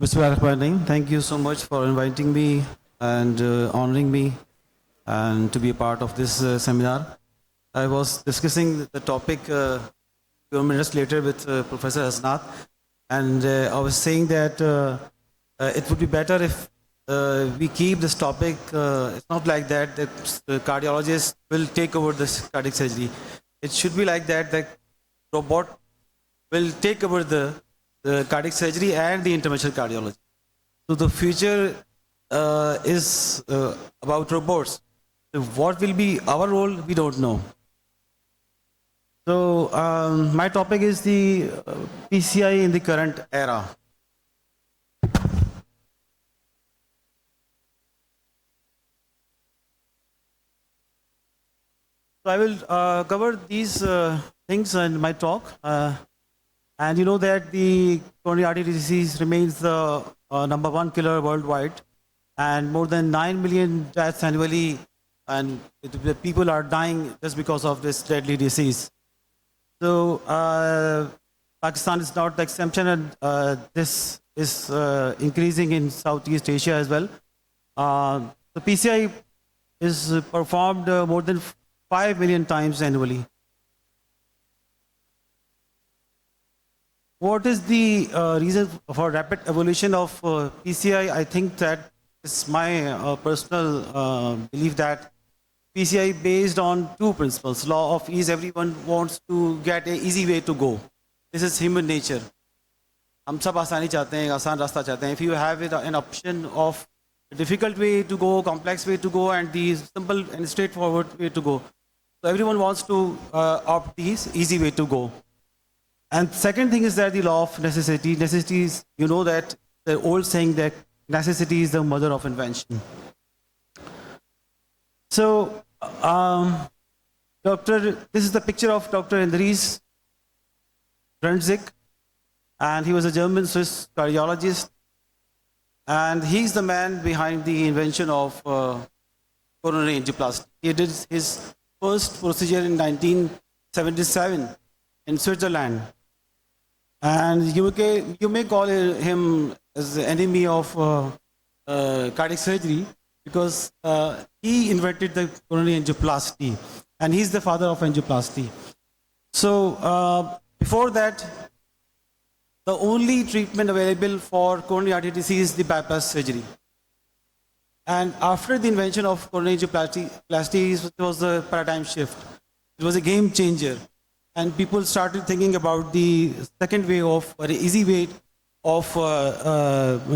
Mr. Rahmanin, thank you so much for inviting me and honoring me and to be a part of this seminar. I was discussing the topic few minutes later with Professor Hasnath, and I was saying that it would be better if we keep this topic. It's not like that the cardiologist will take over this cardiac surgery. It should be like that robot will take over the cardiac surgery and the interventional cardiology. So the future is about robots. So what will be our role? We don't know. So my topic is the PCI in the current era. So I will cover these things in my talk. And you know that the coronary artery disease remains the number one killer worldwide, and more than 9 million deaths annually, and the people are dying just because of this deadly disease. So Pakistan is not the exception, and this is increasing in Southeast Asia as well. The PCI is performed more than 5 million times annually. What is the reason for rapid evolution of PCI? I think that it's my personal belief that PCI based on two principles. Law of ease, everyone wants to get an easy way to go. This is human nature. हम सब आसानी चाहते हैं, आसान रास्ता चाहते हैं. If you have an option of a difficult way to go, complex way to go, and the simple and straightforward way to go, so everyone wants to opt the easy way to go. And second thing is that the law of necessity. Necessity is, you know that the old saying that necessity is the mother of invention. So, this is the picture of Dr. Andries Brandzik, and he was a German Swiss cardiologist, and he's the man behind the invention of coronary angioplasty. He did his first procedure in 1977 in Switzerland. And you may call him as the enemy of cardiac surgery because he invented the coronary angioplasty, and he's the father of angioplasty. So before that, the only treatment available for coronary artery disease is the bypass surgery. And after the invention of coronary angioplasty, it was a paradigm shift. It was a game changer. And people started thinking about the second way of, or easy way of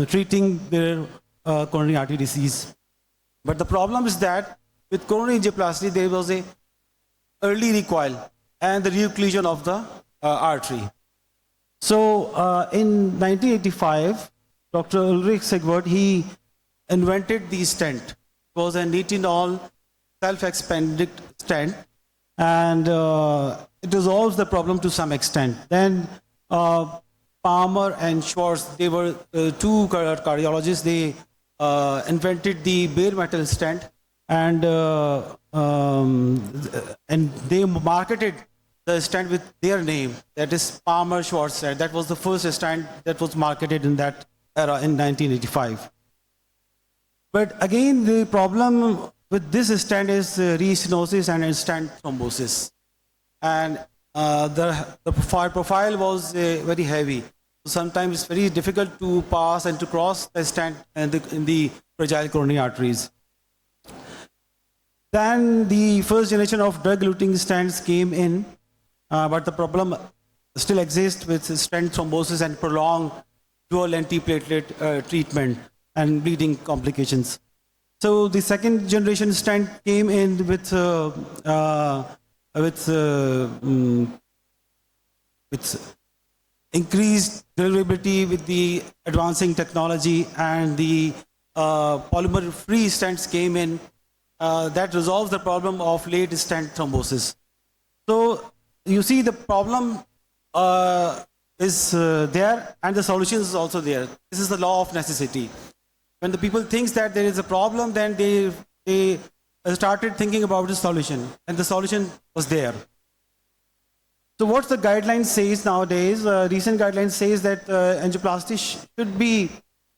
treating their coronary artery disease. But the problem is that with coronary angioplasty, there was a early recoil and the reocclusion of the artery. So in 1985, Dr. Ulrich Sigvard, he invented the stent. It was a nitinol self-expanding stent, and it resolves the problem to some extent. Then Palmer and Schwartz, they were two cardiologists. They invented the bare metal stent, and they marketed the stent with their name. That is Palmer Schwartz stent. That was the first stent that was marketed in that era in 1985. But again, the problem with this stent is restenosis and stent thrombosis. And the profile was very heavy. So sometimes it's very difficult to pass and to cross the stent in the fragile coronary arteries. Then the first generation of drug-eluting stents came in, but the problem still exists with stent thrombosis and prolonged dual antiplatelet treatment and bleeding complications. So the second generation stent came in with increased deliverability with the advancing technology, and the polymer-free stents came in that resolves the problem of late stent thrombosis. So you see the problem is there, and the solution is also there. This is the law of necessity. When the people think that there is a problem, then they started thinking about the solution, and the solution was there. So what the guidelines says nowadays, recent guidelines says that angioplasty should be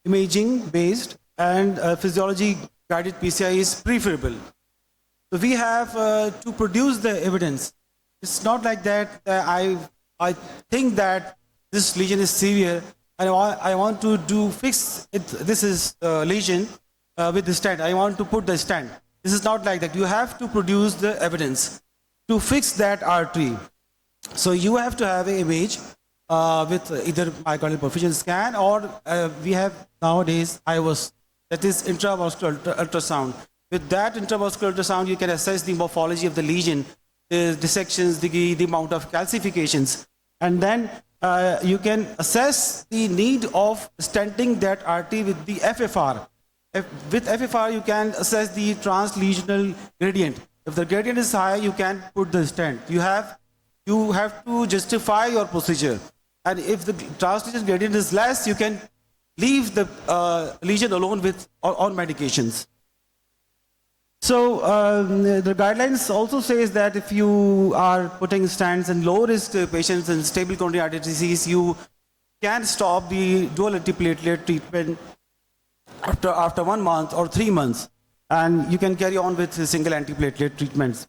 imaging based and physiology guided PCI is preferable. So we have to produce the evidence. It's not like that I think that this lesion is severe and I want to fix it. This is lesion with the stent. I want to put the stent. This is not like that. You have to produce the evidence to fix that artery. So you have to have an image with either myocardial perfusion scan or we have nowadays IVUS, that is intravascular ultrasound. With that intravascular ultrasound, you can assess the morphology of the lesion, the dissections, the amount of calcifications, and then you can assess the need of stenting that artery with the FFR. With FFR, you can assess the translesional gradient. If the gradient is high, you can put the stent. You have to justify your procedure. And if the translesional gradient is less, you can leave the lesion alone with on medications. So the guidelines also says that if you are putting stents in low-risk patients in stable coronary artery disease, you can stop the dual antiplatelet treatment after 1 month or 3 months, and you can carry on with single antiplatelet treatments.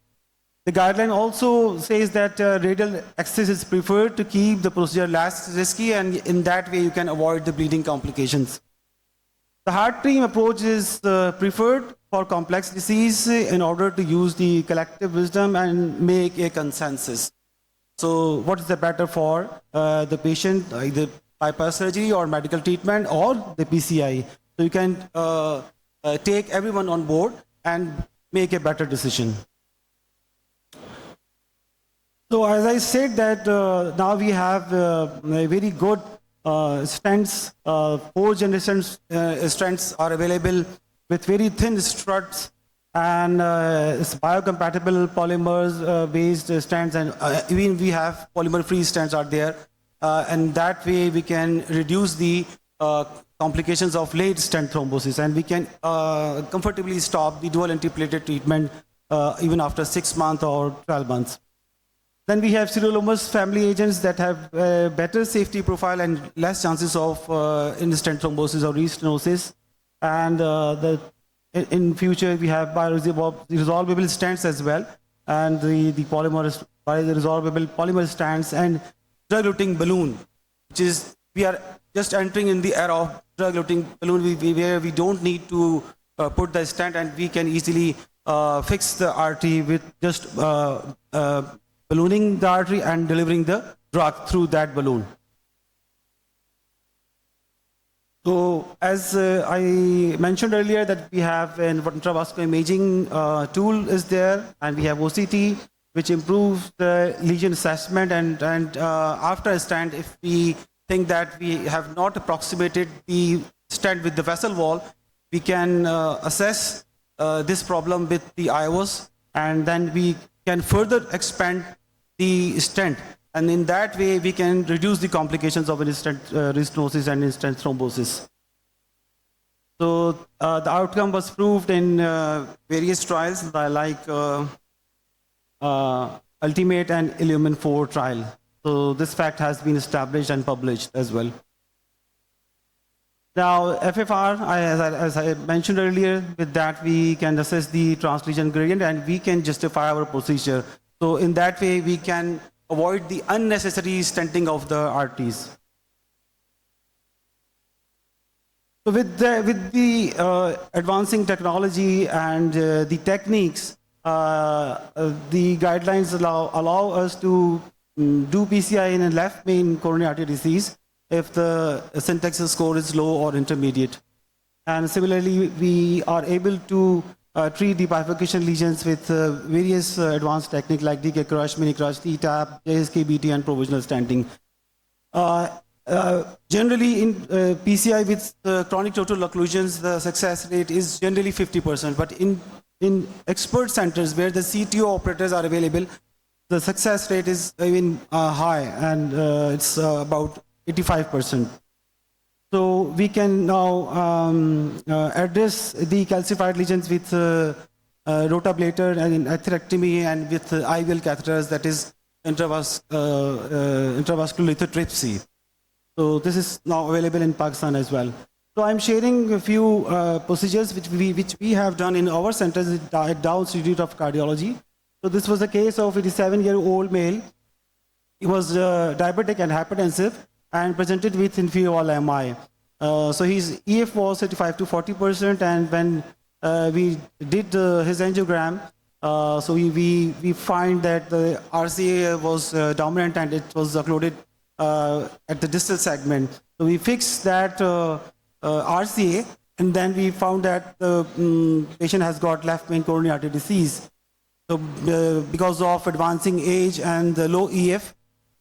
The guideline also says that radial access is preferred to keep the procedure less risky, and in that way you can avoid the bleeding complications. The heart team approach is preferred for complex disease in order to use the collective wisdom and make a consensus. So what is the better for the patient, either bypass surgery or medical treatment or the PCI? So you can take everyone on board and make a better decision. So as I said that now we have a very good stents, 4 generations stents are available with very thin struts and it's biocompatible polymers based stents, and even we have polymer free stents are there, and that way we can reduce the complications of late stent thrombosis, and we can comfortably stop the dual antiplatelet treatment even after 6 months or 12 months. Then we have sirolimus family agents that have better safety profile and less chances of in-stent thrombosis or restenosis. And in future, we have bioresorbable stents as well, and the bioresorbable polymer stents and drug-eluting balloon, which is, we are just entering in the era of drug-eluting balloon where we don't need to put the stent, and we can easily fix the artery with just ballooning the artery and delivering the drug through that balloon. So as I mentioned earlier that we have an intravascular imaging tool is there, and we have OCT, which improves the lesion assessment, and after a stent, if we think that we have not approximated the stent with the vessel wall, we can assess this problem with the IVUS, and then we can further expand the stent, and in that way we can reduce the complications of in-stent restenosis and in-stent thrombosis. So the outcome was proved in various trials like Ultimate and Illumin 4 trial. So this fact has been established and published as well. Now, FFR, as I mentioned earlier, with that we can assess the translesion gradient and we can justify our procedure. So in that way, we can avoid the unnecessary stenting of the arteries. So with the advancing technology and the techniques, the guidelines allow us to do PCI in a left main coronary artery disease if the syntax score is low or intermediate. And similarly, we are able to treat the bifurcation lesions with various advanced techniques like DK crush, mini crush, TTAP, JSKBT, and provisional stenting. Generally, in PCI with chronic total occlusions, the success rate is generally 50%. But in expert centers where the CTO operators are available, the success rate is even high, and it's about 85%. So we can now address the calcified lesions with rotablator and atherectomy and with IVL catheters, that is intravascular lithotripsy. So this is now available in Pakistan as well. So I'm sharing a few procedures which we have done in our centers at Dow Institute of Cardiology. So this was a case of 87-year-old male. He was diabetic and hypertensive and presented with inferior wall MI. So his EF was 35 to 40%, and when we did his angiogram, so we find that the RCA was dominant and it was occluded at the distal segment. So we fixed that RCA, and then we found that the patient has got left main coronary artery disease. So because of advancing age and the low EF,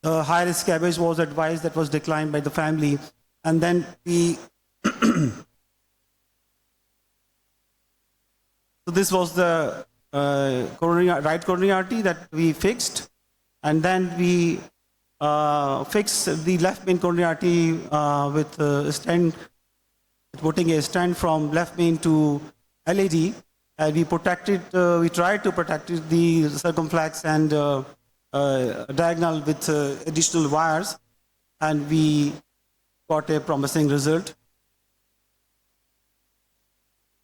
high risk CABG was advised, that was declined by the family. And then we, so this was the right coronary artery that we fixed. And then we fixed the left main coronary artery with a stent, putting a stent from left main to LAD. And we protected, we tried to protect the circumflex and diagonal with additional wires, and we got a promising result.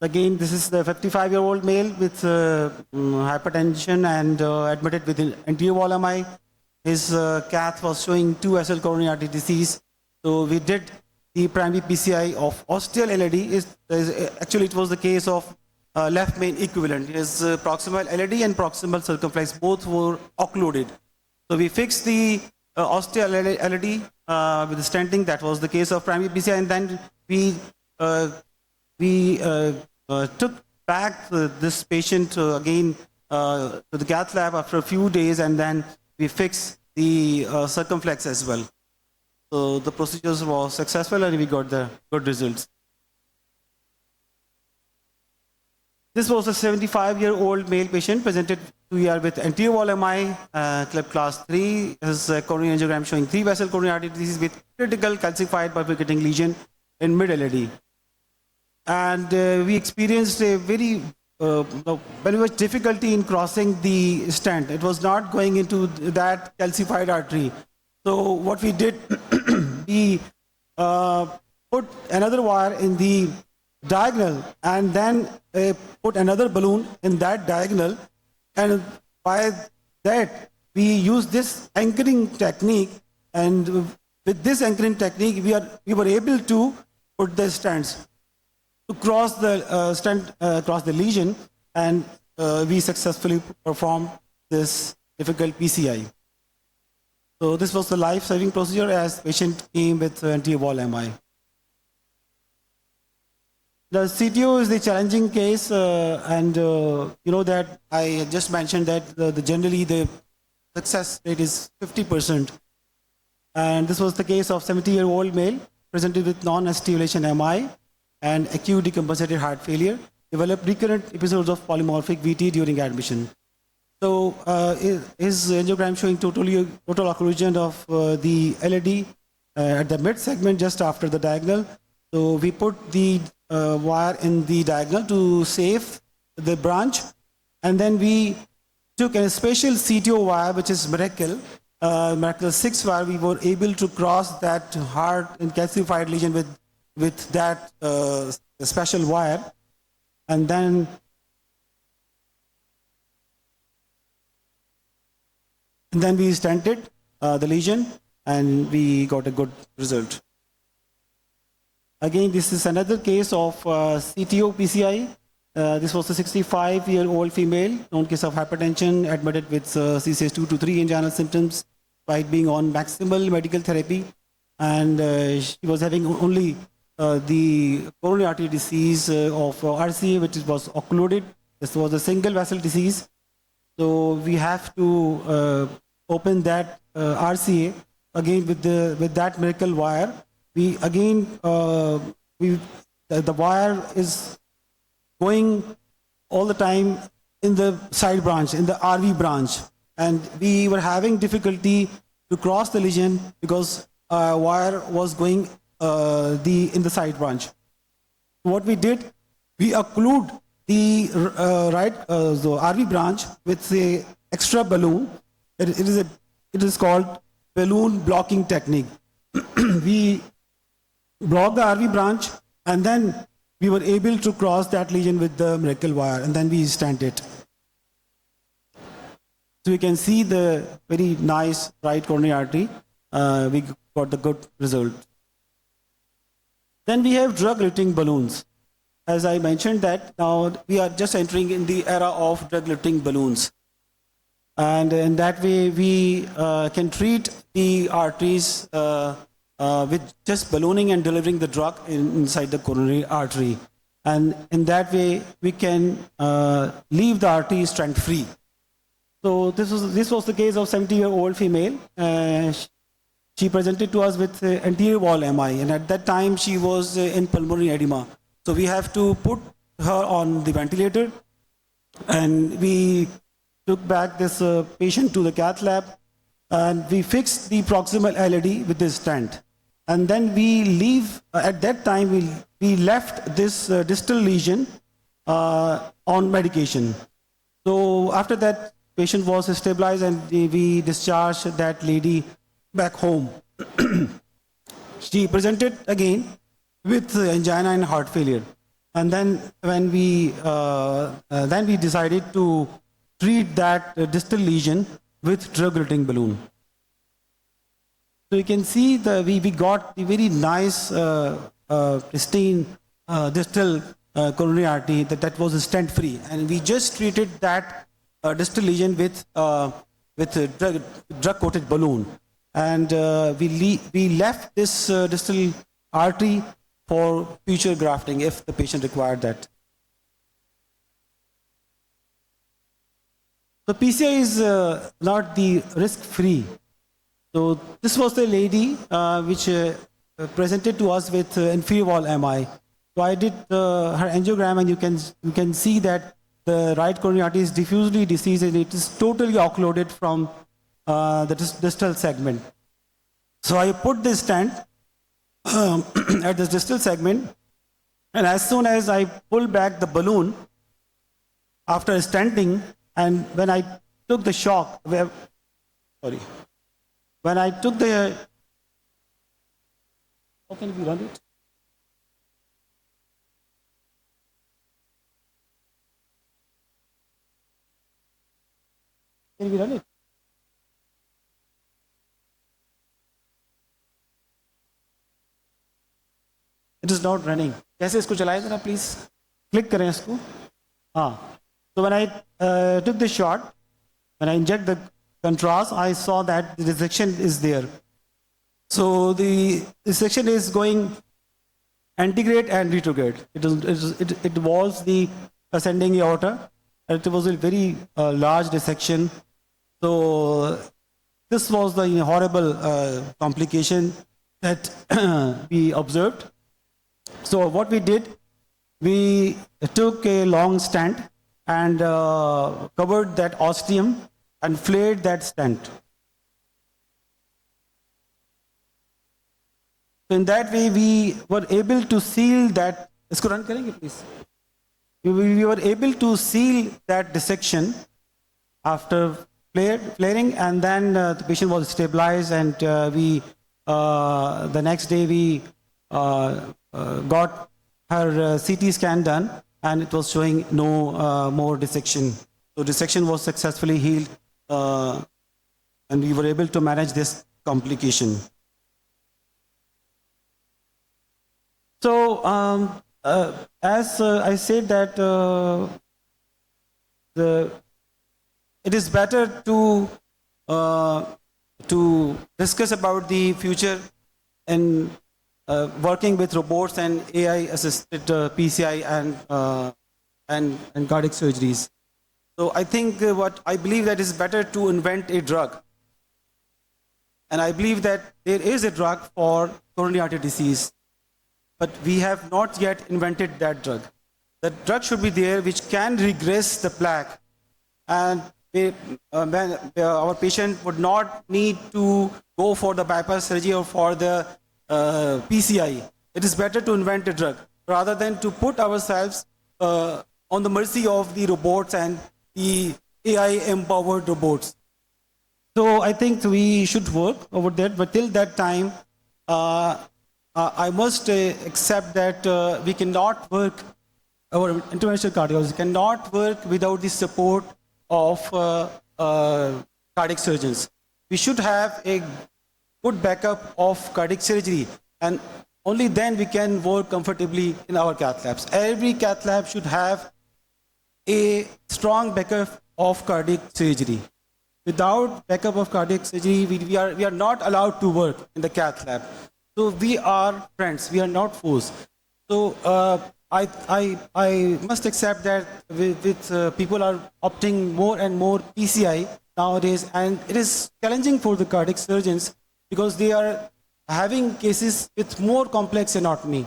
Again, this is the 55-year-old male with hypertension and admitted with anterior wall MI. His cath was showing 2 SL coronary artery disease. So we did the primary PCI of ostial LAD. Actually, it was the case of left main equivalent. His proximal LAD and proximal circumflex both were occluded. So we fixed the ostial LAD with the stenting. That was the case of primary PCI, and then we took back this patient again to the cath lab after a few days, and then we fixed the circumflex as well. So the procedures were successful, and we got the good results. This was a 75-year-old male patient presented to ER with anterior wall MI, CLEP class 3. His coronary angiogram showing 3 vessel coronary artery disease with critical calcified bifurcating lesion in mid LAD. And we experienced a very much difficulty in crossing the stent. It was not going into that calcified artery. So what we did, we put another wire in the diagonal, and then put another balloon in that diagonal, and by that we use this anchoring technique, and with this anchoring technique we were able to put the stents to cross the stent across the lesion, and we successfully performed this difficult PCI. So this was the life-saving procedure as patient came with anterior wall MI. The CTO is the challenging case, and you know that I just mentioned that generally the success rate is 50%. And this was the case of 70-year-old male presented with non-stimulation MI and acute decompensated heart failure, developed recurrent episodes of polymorphic VT during admission. So his angiogram showing total occlusion of the LAD at the mid segment just after the diagonal. So we put the wire in the diagonal to save the branch, and then we took a special CTO wire, which is Miracle 6 wire. We were able to cross that hard and calcified lesion with that special wire, and then we stented the lesion, and we got a good result. Again, this is another case of CTO PCI. This was a 65-year-old female, known case of hypertension, admitted with CCS 2 to 3 angina symptoms, despite being on maximal medical therapy. And she was having only the coronary artery disease of RCA, which was occluded. This was a single vessel disease. So we have to open that RCA again with that Miracle wire. We again, the wire is going all the time in the side branch, in the RV branch, and we were having difficulty to cross the lesion because wire was going in the side branch. What we did, we occlude the the RV branch with the extra balloon. It is called balloon blocking technique. We block the RV branch And then we were able to cross that lesion with the miracle wire, and then we stent it. So you can see the very nice right coronary artery. We got the good result. Then we have drug-eluting balloons. As I mentioned that now we are just entering in the era of drug-eluting balloons. And in that way, we can treat the arteries with just ballooning and delivering the drug inside the coronary artery. And in that way, we can leave the artery stent-free. So this was the case of 70-year-old female. She presented to us with anterior wall MI, and at that time she was in pulmonary edema. So we have to put her on the ventilator, and we took back this patient to the cath lab, and we fixed the proximal LAD with this stent. And then we leave, at that time we left this distal lesion on medication. So after that, patient was stabilized and we discharged that lady back home. She presented again with angina and heart failure. And then when we decided to treat that distal lesion with drug-eluting balloon. So you can see we got the very nice pristine distal coronary artery that was stent-free, and we just treated that distal lesion with drug-coated balloon, and we left this distal artery for future grafting if the patient required that. So PCI is not the risk-free. So this was the lady which presented to us with inferior wall MI. So I did her angiogram, and you can see that the right coronary artery is diffusely diseased and it is totally occluded from the distal segment. So I put this stent at this distal segment, and as soon as I pull back the balloon after stenting, and when I took the shock, when I took the, how can we run it? Can we run it? It is not running. कैसे इसको चलाएं जरा please? Click करें इसको. So when I took the shot, when I inject the contrast, I saw that the dissection is there. So the dissection is going antegrade and retrograde. It was the ascending aorta. It was a very large dissection. So this was the horrible complication that we observed. So what we did, we took a long stent and covered that ostium and flared that stent. So in that way, we were able to seal that. Isko run karenge, please. We were able to seal that dissection after flaring, and then the patient was stabilized, and the next day we got her CT scan done, and it was showing no more dissection. So dissection was successfully healed, and we were able to manage this complication. So as I said that it is better to discuss about the future and working with robots and AI-assisted PCI and cardiac surgeries. So I think what I believe that is better to invent a drug. And I believe that there is a drug for coronary artery disease, but we have not yet invented that drug. The drug should be there which can regress the plaque, and our patient would not need to go for the bypass surgery or for the PCI. It is better to invent a drug rather than to put ourselves on the mercy of the robots and the AI-empowered robots. So I think we should work over that, but till that time, I must accept that we cannot work, our interventional cardiology cannot work without the support of cardiac surgeons. We should have a good backup of cardiac surgery, and only then we can work comfortably in our cath labs. Every cath lab should have a strong backup of cardiac surgery. Without backup of cardiac surgery, we are not allowed to work in the cath lab. So we are friends, we are not foes. So I must accept that with people are opting more and more PCI nowadays, and it is challenging for the cardiac surgeons because they are having cases with more complex anatomy.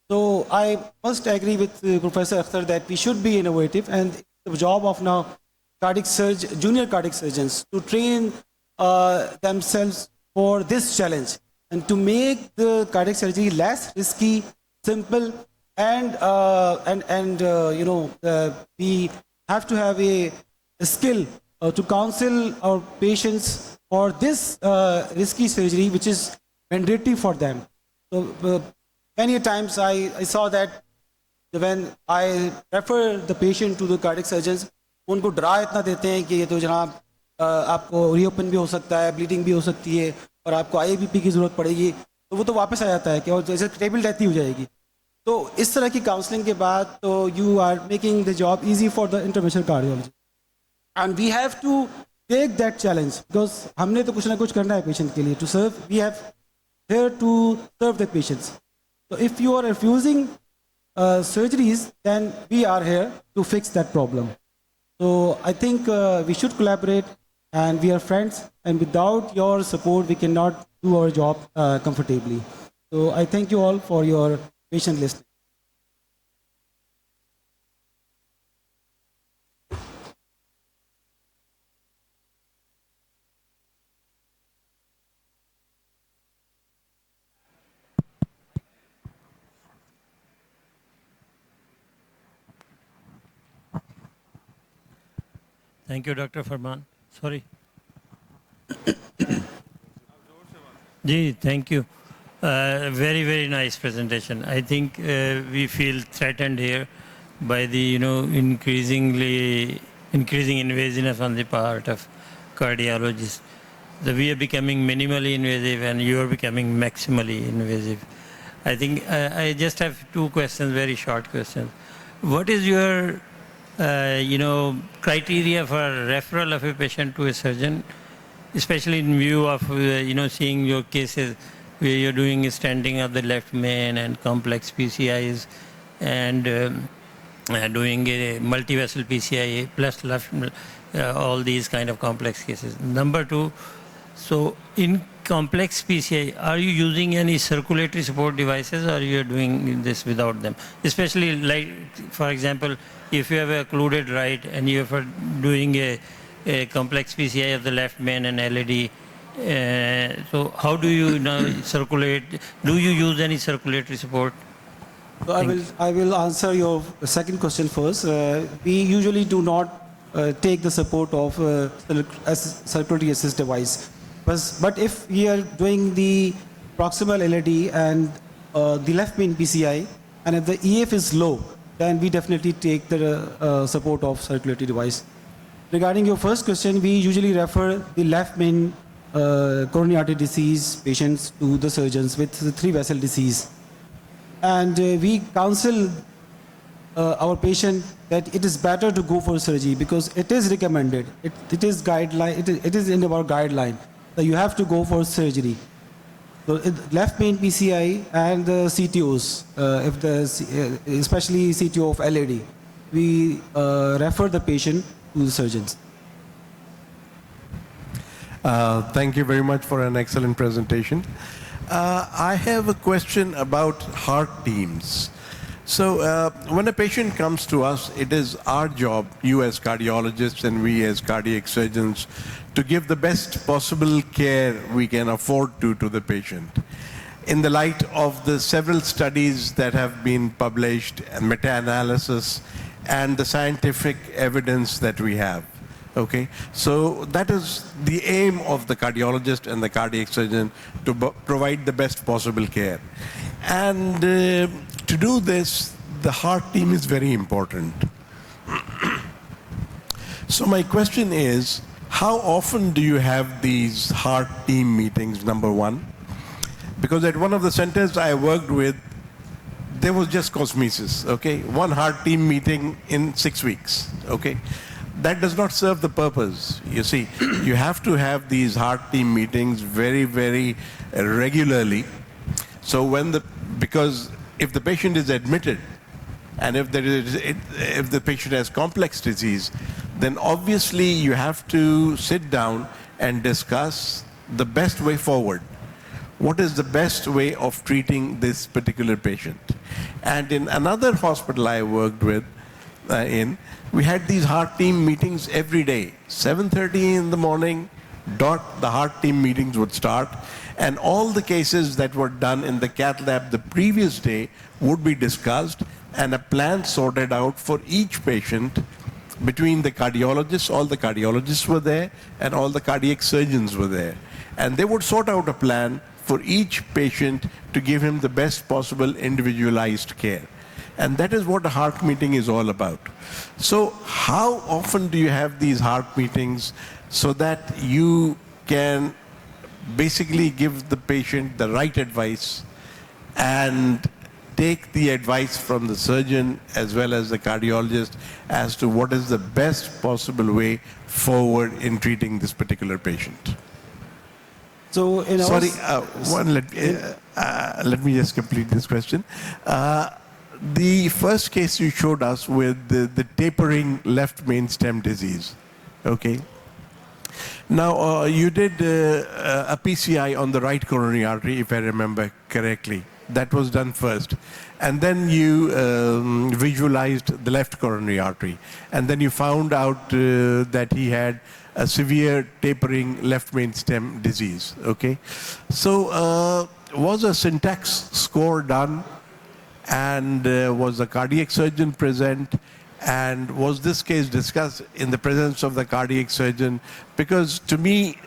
So I must agree with Professor Akhtar that we should be innovative, and it's the job of now junior cardiac surgeons to train themselves for this challenge and to make the cardiac surgery less risky, simple, and we have to have a skill to counsel our patients for this risky surgery, which is mandatory for them. So many times I saw that when I refer the patient to the cardiac surgeons, उनको डरा इतना देते हैं कि ये तो जनाब आपको रीओपन भी हो सकता है, ब्लीडिंग भी हो सकती है और आपको आईबीपी की ज़रूरत पड़ेगी, तो वो तो वापस आ जाता है कि और जैसे टेबल डेथ ही हो जाएगी. तो इस तरह की काउंसलिंग के बाद तो you are making the job easy for the interventional cardiology, and we have to take that challenge because हमने तो कुछ ना कुछ करना है पेशेंट के लिए. To serve, we have here to serve the patients. So if you are refusing surgeries, then we are here to fix that problem. So I think we should collaborate, and we are friends, and without your support, we cannot do our job comfortably. So I thank you all for your patient listening. Thank you, Dr. Farman. Sorry. Ji, thank you. Very, very nice presentation. I think we feel threatened here by the, increasing invasiveness on the part of cardiologists. We are becoming minimally invasive, and you are becoming maximally invasive. I think I just have two questions, very short questions. What is your criteria for referral of a patient to a surgeon, especially in view of, seeing your cases where you're doing a stenting of the left main and complex PCIs and doing a multi-vessel PCI plus left, all these kind of complex cases. Number two, so in complex PCI, are you using any circulatory support devices, or you are doing this without them? Especially like, for example, if you have a occluded right and you are doing a complex PCI of the left main and LAD, so how do you now circulate? Do you use any circulatory support? So I will answer your second question first. We usually do not take the support of circulatory assist device. But if we are doing the proximal LAD and the left main PCI, and if the EF is low, then we definitely take the support of circulatory device. Regarding your first question, we usually refer the left main coronary artery disease patients to the surgeons with the 3-vessel disease. And we counsel our patient that it is better to go for surgery because it is recommended. It is guideline. It is in our guideline that you have to go for surgery. So left main PCI and the CTOs, especially CTO of LAD, we refer the patient to the surgeons. Thank you very much for an excellent presentation. I have a question about heart teams. So when a patient comes to us, it is our job, you as cardiologists and we as cardiac surgeons, to give the best possible care we can afford to the patient. In the light of the several studies that have been published, meta-analysis, and the scientific evidence that we have, Okay, so that is the aim of the cardiologist and the cardiac surgeon, to provide the best possible care. And to do this, the heart team is very important. So my question is, how often do you have these heart team meetings, number one? Because at one of the centers I worked with, there was just cosmesis, okay? One heart team meeting in 6 weeks, okay? That does not serve the purpose. You see, you have to have these heart team meetings very, very regularly. So because if the patient is admitted, and if the patient has complex disease, then obviously you have to sit down and discuss the best way forward. What is the best way of treating this particular patient? And in another hospital I worked with, we had these heart team meetings every day. 7:30 in the morning, the heart team meetings would start, and all the cases that were done in the cath lab the previous day would be discussed, and a plan sorted out for each patient between the cardiologists. All the cardiologists were there, and all the cardiac surgeons were there. And they would sort out a plan for each patient to give him the best possible individualized care. And that is what a heart meeting is all about. So how often do you have these heart meetings so that you can basically give the patient the right advice and take the advice from the surgeon as well as the cardiologist as to what is the best possible way forward in treating this particular patient? So in our Sorry, let me just complete this question. The first case you showed us with the tapering left main stem disease, okay? Now, you did a PCI on the right coronary artery, if I remember correctly. That was done first. And then you visualized the left coronary artery. And then you found out that he had a severe tapering left main stem disease, okay? So was a syntax score done? And was the cardiac surgeon present? And was this case discussed in the presence of the cardiac surgeon? Because to me,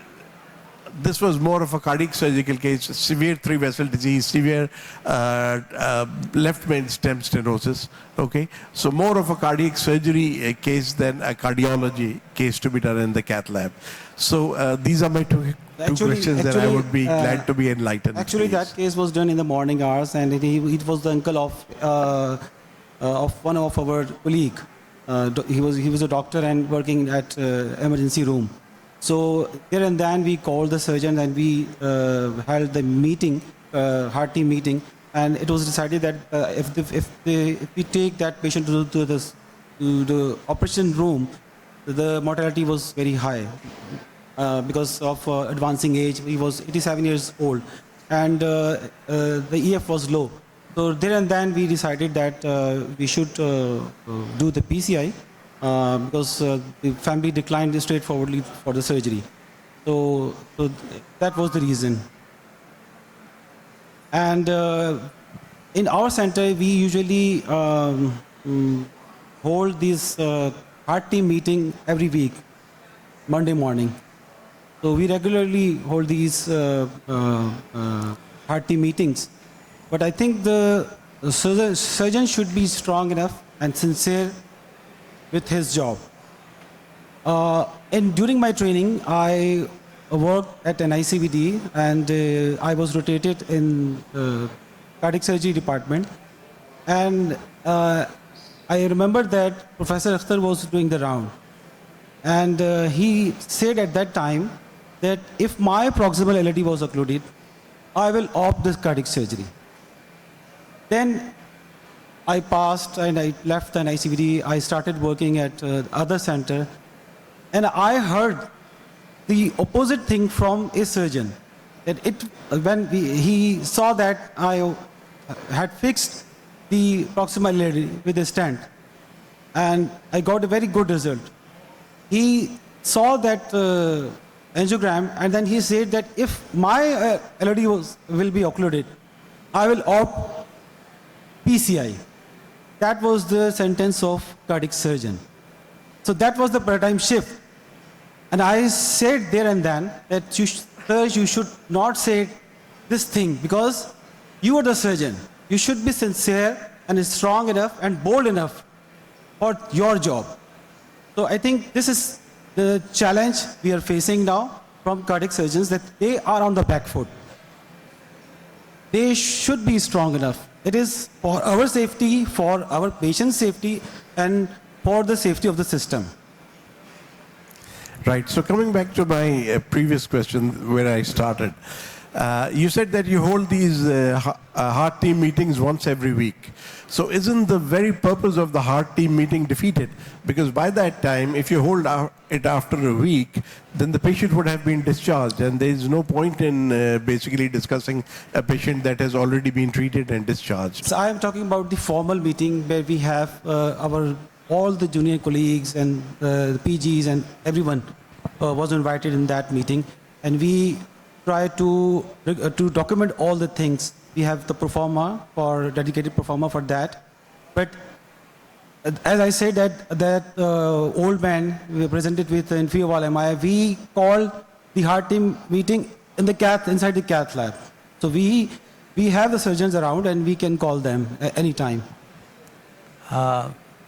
this was more of a cardiac surgical case, severe three-vessel disease, severe left main stem stenosis, okay? So more of a cardiac surgery case than a cardiology case to be done in the cath lab. So these are my two questions that I would be glad to be enlightened. Actually, please. that case was done in the morning hours, and it was the uncle of one of our colleague. He was a doctor and working at emergency room. So there and then we called the surgeon and we held the meeting, heart team meeting, and it was decided that if we take that patient to the operation room, the mortality was very high because of advancing age. He was 87 years old, and the EF was low. So there and then we decided that we should do the PCI. Because the family declined straightforwardly for the surgery. So that was the reason. And in our center, we usually hold this heart team meeting every week, Monday morning. So we regularly hold these heart team meetings. But I think the surgeon should be strong enough and sincere with his job. And during my training, I worked at an ICVD, and I was rotated in cardiac surgery department. And I remember that Professor Akhtar was doing the round. And he said at that time that if my proximal LAD was occluded, I will opt this cardiac surgery. Then I passed and I left an ICVD. I started working at other center, and I heard the opposite thing from a surgeon. That when he saw that I had fixed the proximal LAD with a stent, and I got a very good result. He saw that angiogram, and then he said that if my LAD will be occluded, I will opt PCI. That was the sentence of cardiac surgeon. So that was the paradigm shift. And I said there and then that sir, you should not say this thing because you are the surgeon. You should be sincere and strong enough and bold enough for your job. So I think this is the challenge we are facing now from cardiac surgeons, that they are on the back foot. They should be strong enough. It is for our safety, for our patient's safety, and for the safety of the system. Right. So coming back to my previous question where I started, you said that you hold these heart team meetings once every week. So isn't the very purpose of the heart team meeting defeated? Because by that time, if you hold it after a week, then the patient would have been discharged, and there is no point in basically discussing a patient that has already been treated and discharged. So I am talking about the formal meeting where we have all the junior colleagues and the PGs and everyone was invited in that meeting, and we try to document all the things. We have the performer, for dedicated performer for that. But as I said that old man we presented with inferior wall MI, we called the heart team meeting in the inside the cath lab. So we have the surgeons around and we can call them at any time.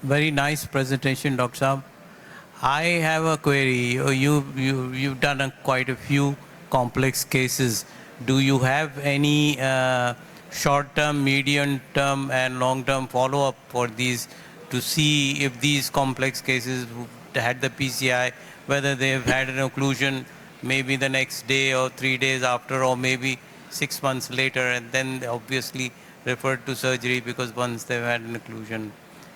Very nice presentation, Dr. Saab. I have a query. You've done quite a few complex cases. Do you have any short-term, medium-term, and long-term follow-up for these to see if these complex cases who had the PCI, whether they have had an occlusion maybe the next day or 3 days after, or maybe 6 months later, and then they obviously referred to surgery because once they've had an occlusion?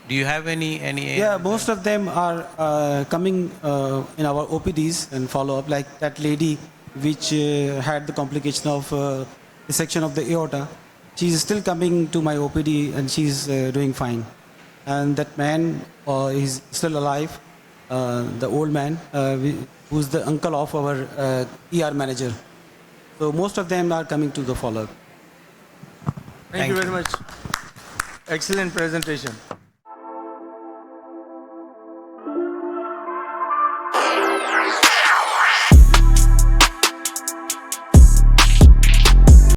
Do you have any? Yeah, most of them are coming in our OPDs and follow-up, like that lady which had the complication of dissection of the aorta. She's still coming to my OPD and she's doing fine. And that man is still alive, the old man, who's the uncle of our ER manager. So most of them are coming to the follow-up. Thank you very much. Excellent presentation.